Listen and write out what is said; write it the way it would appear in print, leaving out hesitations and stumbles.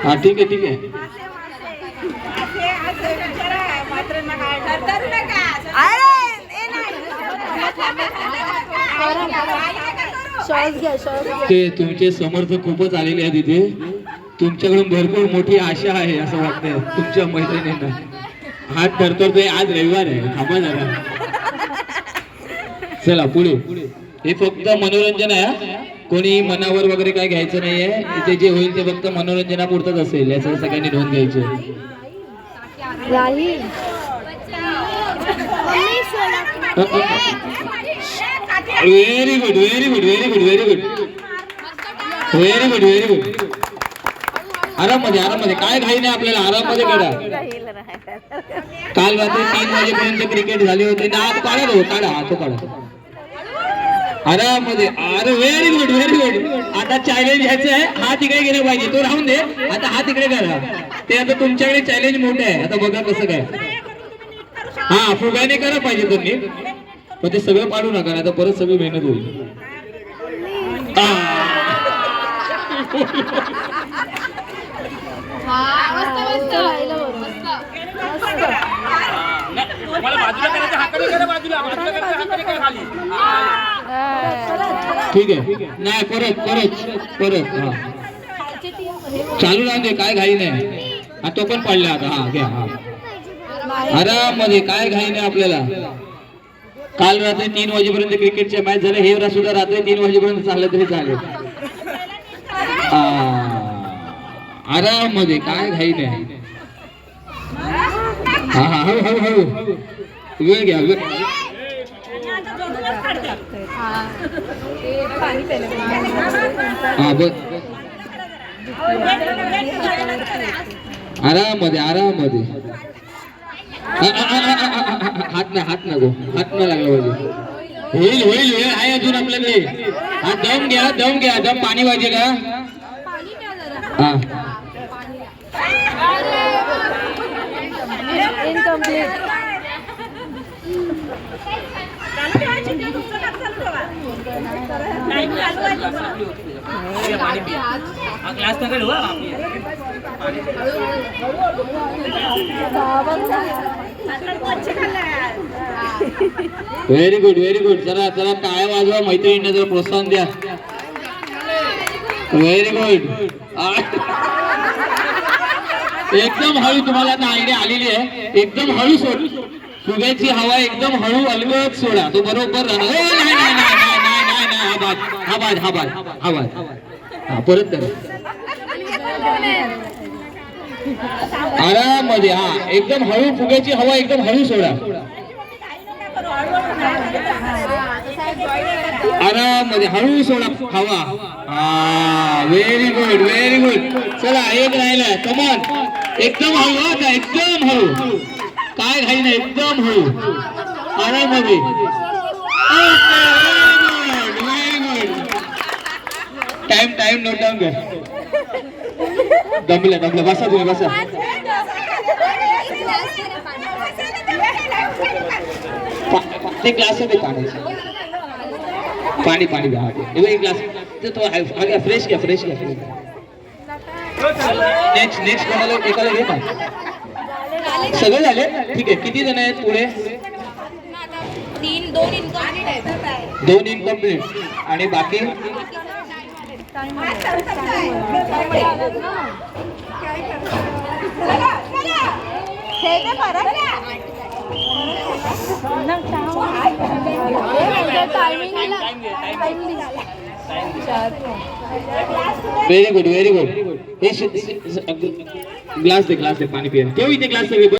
हाँ ठीक है ठीक है. ते तुमचे समर्थक खूपच आलेले आहेत इथे. तुमच्याकडून भरपूर मोठी आशा आहे असं वाटतंय तुमच्या मैत्रिणींना. हात धरतोय आज रविवार आहे, थांबा जरा. चला पुढे. हे फक्त मनोरंजन आहे, कोणी मनावर वगैरे काय घ्यायचं नाहीये. इथे जे होईल ते फक्त मनोरंजनापुरतच असेल, याचं सगळ्यांनी नोंद घ्यायची. Very good very good very good very good very good very good. आराममध्ये काय घाई नाही आपल्याला, आराममध्ये करा. काल रात्री 3 वाजेपर्यंत क्रिकेट झाली होती ना. हात काढा तो, काढा हात काढा आराममध्ये. अरे व्हेरी गुड व्हेरी गुड. आता चॅलेंज घ्यायचं आहे. हा तिकडे गेला पाहिजे, तो राहून दे. आता हा तिकडे करा. ते आता तुमच्याकडे चॅलेंज मोठं आहे. आता बघा कसं काय. हा फुगाने करा पाहिजे तुम्ही, पण ते सगळं पाडू नका, आता परत सगळी मेहनत होईल. ठीक आहे नाही, परत परत परत. हा चालू राहून दे, काय घाई नाही. तो पण पडला आता. हा घ्या. हा आराममध्ये, काय घाई नाही आपल्याला. काल रात्री 3 वाजेपर्यंत क्रिकेटच्या मॅच झाल्या. हे सुद्धा रात्री 3 वाजेपर्यंत चाललं तरी चालेल. आराममध्ये, काय घाई नाही. हा हा हळू हळू हळू वेळ घ्या. हा बघ, आराममध्ये आराममध्ये. हात नको, हात न लागला पाहिजे. होईल होईल वेळ आहे अजून आपल्याकडे. हा दम घ्या दम घ्या. दम पाणी पाहिजे का? हा व्हेरी गुड व्हेरी गुड. जरा जरा टाळ्या वाजवा, मैत्रिणींना जरा प्रोत्साहन द्या. Very good. एकदम हळू. तुम्हाला आता आयडिया आलेली आहे. एकदम हळू सोड. फुग्याची हवा एकदम हळू अलगद सोडा, तो बरोबर राहणार. नाही नाही नाही नाही नाही. हा बाद. हा परत करा आराममध्ये. हा एकदम हळू. फुग्याची हवा एकदम हळू सोडा. आराममध्ये हळू सोडा हवा. हा व्हेरी गुड व्हेरी गुड. चला एक राहिला. कमॉन, एकदम हळू. आता एकदम हळू, काय घाई नाही, एकदम हळू आराममध्ये. टाइम नोट डाऊन कर. दमल्या बसा तुम्ही बसा. ते ग्लास दे पाणी घ्या. एक ग्लास फ्रेश घ्या. नेक्स्ट कोणाला एकाला घे ना. सगळे झाले ठीक आहे. किती जण आहेत पुढे? 2 इनकम्प्लीट आणि बाकी very good very good. Glass दे पाणी पिया. ठेव इथे ग्लास सगळे.